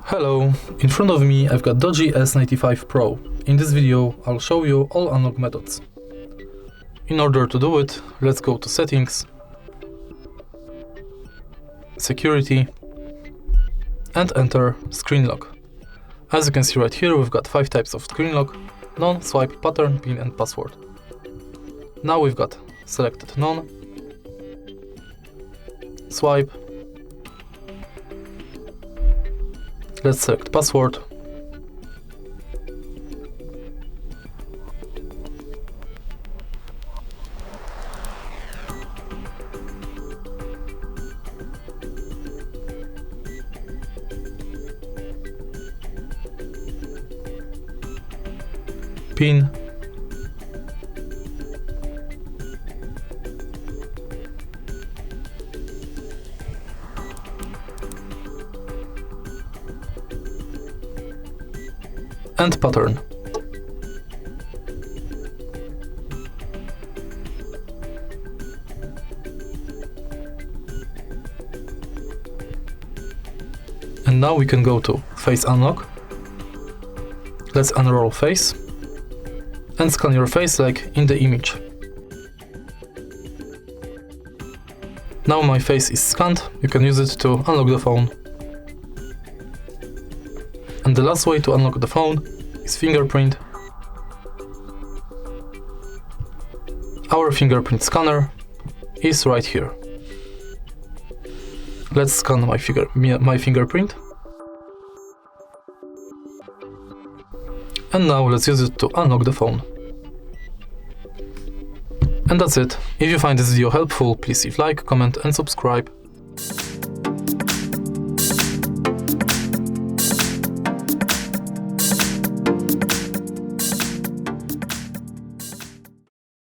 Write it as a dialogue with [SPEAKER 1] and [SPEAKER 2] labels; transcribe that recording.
[SPEAKER 1] Hello, in front of me I've got DOOGEE S95 Pro. In this video I'll show you all unlock methods. In order to do it, let's go to Settings, Security, and enter Screen Lock. As you can see right here, we've got 5 types of screen lock: none, swipe, pattern, pin and password. Now we've got selected none, swipe, let's select password, pin, and pattern. And now we can go to Face Unlock. Let's unroll face and scan your face like in the image. Now my face is scanned, you can use it to unlock the phone. And the last way to unlock the phone is fingerprint. Our fingerprint scanner is right here. Let's scan my fingerprint. And now let's use it to unlock the phone. And that's it. If you find this video helpful, please leave like, comment and subscribe.